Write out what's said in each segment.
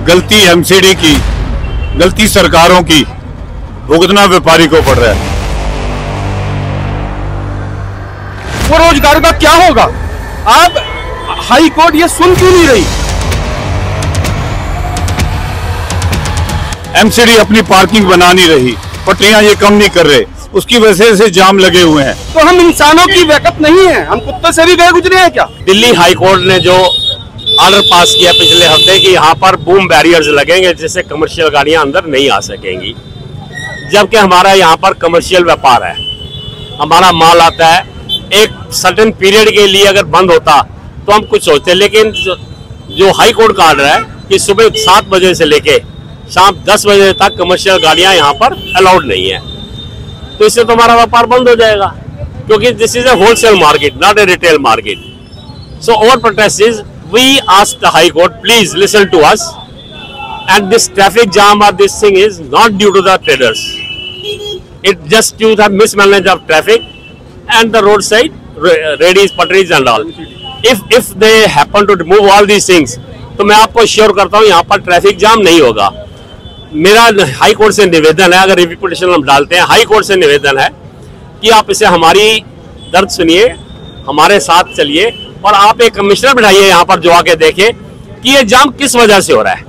गलती एमसीडी की, गलती सरकारों की भुगतना व्यापारी को पड़ रहा है। वो रोजगार का क्या होगा? आप हाई कोर्ट ये सुन क्यों नहीं रही? एमसीडी अपनी पार्किंग बना नहीं रही, पटरियां ये कम नहीं कर रहे, उसकी वजह से जाम लगे हुए हैं। तो हम इंसानों की बैकअप नहीं है, हम कुत्ते से भी गए गुजरे हैं क्या? दिल्ली हाई कोर्ट ने जो ऑर्डर पास किया पिछले हफ्ते कि यहाँ पर बूम बैरियर्स लगेंगे जिससे कमर्शियल गाड़ियां अंदर नहीं आ सकेंगी, जबकि हमारा यहाँ पर कमर्शियल व्यापार है, हमारा माल आता है। एक सर्टेन पीरियड के लिए अगर बंद होता तो हम कुछ सोचते, लेकिन जो हाई कोर्ट का ऑर्डर है कि सुबह 7 बजे से लेके शाम 10 बजे तक कमर्शियल गाड़ियां यहाँ पर अलाउड नहीं है, तो इससे तो हमारा व्यापार बंद हो जाएगा, क्योंकि this is a wholesale market, not a retail market. So our protest is we ask the High Court, please listen to us, and this traffic jam or this thing is not due to the traders, it just due to the mismanagement of traffic and the roadside radies, patries and all. If they happen to remove all these things, तो मैं आपको sure करता हूँ यहाँ पर traffic jam नहीं होगा। मेरा हाई कोर्ट से निवेदन है, अगर रिव्यू पिटीशन हम डालते हैं, हाई कोर्ट से निवेदन है कि आप इसे हमारी दर्द सुनिए, हमारे साथ चलिए और आप एक कमिश्नर बिठाइए यहाँ पर जो आके देखे कि ये जाम किस वजह से हो रहा है,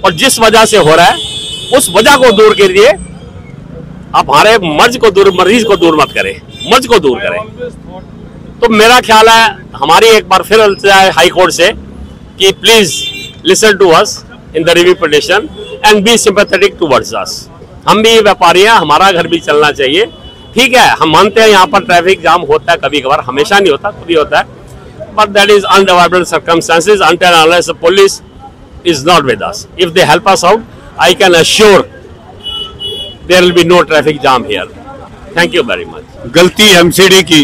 और जिस वजह से हो रहा है उस वजह को दूर करिए। आप हमारे मर्ज को दूर, मरीज को दूर मत करें, मर्ज को दूर करें। तो मेरा ख्याल है हमारी एक बार फिर हाई कोर्ट से कि please listen to us in the review petition and be sympathetic towards us. हम भी व्यापारी हैं, हमारा घर भी चलना चाहिए, ठीक है। हम मानते हैं यहाँ पर ट्रैफिक जाम होता है कभी कभार, हमेशा नहीं होता, कभी होता है, but that is under available circumstances until unless the police is not with us. If they help us out, I can assure there will be no traffic jam here. Thank you very much. गलती MCD की,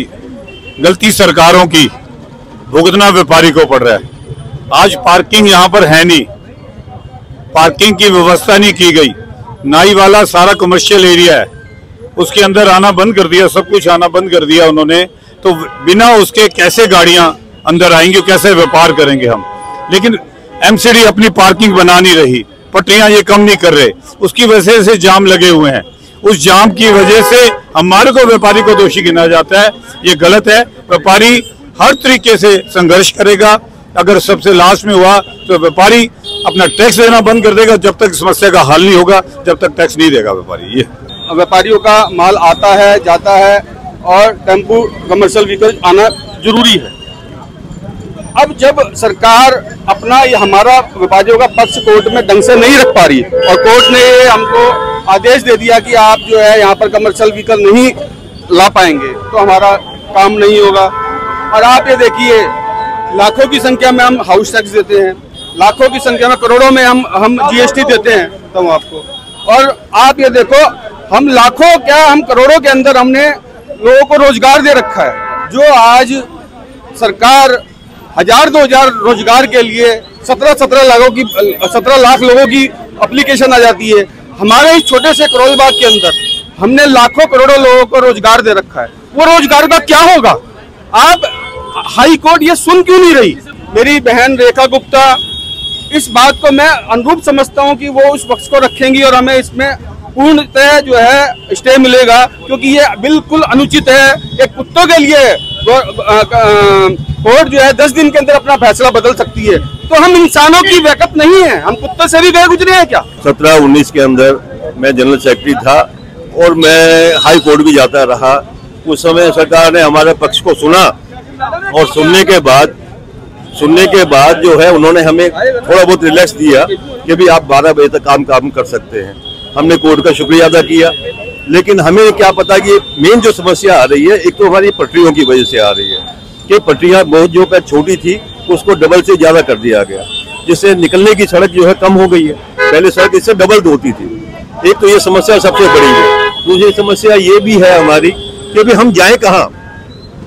गलती सरकारों की भुगतना व्यापारी को पड़ रहा है। आज पार्किंग यहाँ पर है नहीं, पार्किंग की व्यवस्था नहीं की गई। नाई वाला सारा कमर्शियल एरिया है, उसके अंदर आना बंद कर दिया, सब कुछ आना बंद कर दिया उन्होंने, तो बिना उसके कैसे गाड़ियां अंदर आएंगी, कैसे व्यापार करेंगे हम। लेकिन एमसीडी अपनी पार्किंग बना नहीं रही, पटरियां ये कम नहीं कर रहे, उसकी वजह से जाम लगे हुए हैं। उस जाम की वजह से हमारे को व्यापारी को दोषी गिना जाता है, ये गलत है। व्यापारी हर तरीके से संघर्ष करेगा, अगर सबसे लास्ट में हुआ तो व्यापारी अपना टैक्स देना बंद कर देगा जब तक समस्या का हल नहीं होगा, जब तक टैक्स नहीं देगा व्यापारी। ये व्यापारियों का माल आता है, जाता है, और टेम्पू कमर्शियल व्हीकल आना जरूरी है। अब जब सरकार अपना ये हमारा व्यापारियों का पक्ष कोर्ट में ढंग से नहीं रख पा रही और कोर्ट ने ये हमको आदेश दे दिया कि आप जो है यहाँ पर कमर्शियल व्हीकल नहीं ला पाएंगे, तो हमारा काम नहीं होगा। और आप ये देखिए, लाखों की संख्या में हम हाउस टैक्स देते हैं, लाखों की संख्या में, करोड़ों में हम जीएसटी देते हैं तो आपको, और आप ये देखो हम लाखों क्या हम करोड़ों के अंदर हमने लोगों को रोजगार दे रखा है। जो आज सरकार 1000-2000 रोजगार के लिए 17 लाख लोगों की एप्लीकेशन आ जाती है। हमारे इस छोटे से करोल बाग के अंदर हमने लाखों करोड़ों लोगों को रोजगार दे रखा है। वो रोजगार का क्या होगा? आप हाई कोर्ट ये सुन क्यों नहीं रही? मेरी बहन रेखा गुप्ता, इस बात को मैं अनुरूप समझता हूँ कि वो उस पक्ष को रखेंगी और हमें इसमें पूर्णतः जो है स्टे मिलेगा, क्योंकि ये बिल्कुल अनुचित है। एक कुत्तों के लिए कोर्ट जो है 10 दिन के अंदर अपना फैसला बदल सकती है, तो हम इंसानों की बैकअप नहीं है, हम कुत्तों से भी गए गुजरे हैं क्या? 17-19 के अंदर मैं जनरल सेक्रेटरी था और मैं हाई कोर्ट भी जाता रहा। उस समय सरकार ने हमारे पक्ष को सुना और सुनने के बाद जो है उन्होंने हमें थोड़ा बहुत रिलैक्स दिया कि भी आप 12 बजे तक काम कर सकते हैं। हमने कोर्ट का शुक्रिया अदा किया, लेकिन हमें क्या पता कि मेन जो समस्या आ रही है, एक तो हमारी पटरियों की वजह से आ रही है कि पटरियां बहुत जो छोटी थी उसको डबल से ज्यादा कर दिया गया, जिससे निकलने की सड़क जो है कम हो गई है। पहले सड़क इससे डबल होती थी। एक तो ये समस्या सबसे बड़ी है। दूसरी समस्या ये भी है हमारी कि अभी हम जाएं कहाँ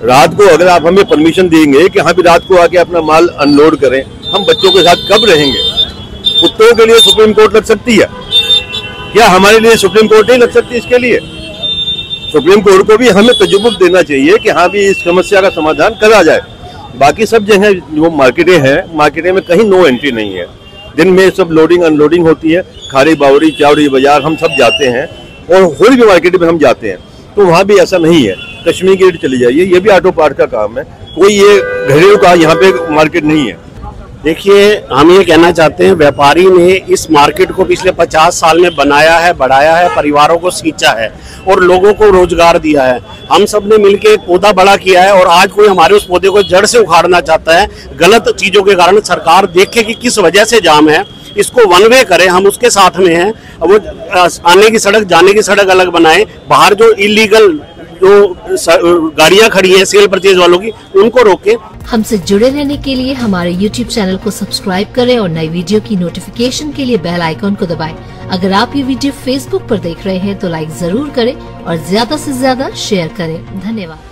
रात को। अगर आप हमें परमिशन देंगे कि हाँ भी रात को आके अपना माल अनलोड करें, हम बच्चों के साथ कब रहेंगे? कुत्तों के लिए सुप्रीम कोर्ट लग सकती है क्या? हमारे लिए सुप्रीम कोर्ट नहीं लग सकती? इसके लिए सुप्रीम कोर्ट को भी हमें तजुर्बा देना चाहिए कि हाँ भी इस समस्या का समाधान करा जाए। बाकी सब जगह जो मार्केटें हैं, मार्केटें में कहीं नो एंट्री नहीं है। दिन में सब लोडिंग अनलोडिंग होती है। खारी बावड़ी चावड़ी बाजार हम सब जाते हैं और होल भी मार्केट में हम जाते हैं, तो वहाँ भी ऐसा नहीं है। कश्मीर गेट चली जाइए, ये भी ऑटो पार्ट का काम है, कोई ये घरेलू का यहाँ पे मार्केट नहीं है। देखिए, हम ये कहना चाहते हैं, व्यापारी ने इस मार्केट को पिछले 50 साल में बनाया है, बढ़ाया है, परिवारों को सींचा है और लोगों को रोजगार दिया है। हम सब ने मिलकर एक पौधा बड़ा किया है और आज कोई हमारे उस पौधे को जड़ से उखाड़ना चाहता है गलत चीजों के कारण। सरकार देखे कि किस वजह से जाम है, इसको वन वे करे, हम उसके साथ में हैं। वो आने की सड़क जाने की सड़क अलग बनाए, बाहर जो इलीगल जो गाड़ियां खड़ी हैं सेल परचेज वालों की, उनको रोके। हमसे जुड़े रहने के लिए हमारे YouTube चैनल को सब्सक्राइब करें और नई वीडियो की नोटिफिकेशन के लिए बेल आइकॉन को दबाएं। अगर आप ये वीडियो Facebook पर देख रहे हैं तो लाइक जरूर करें और ज्यादा से ज्यादा शेयर करें। धन्यवाद।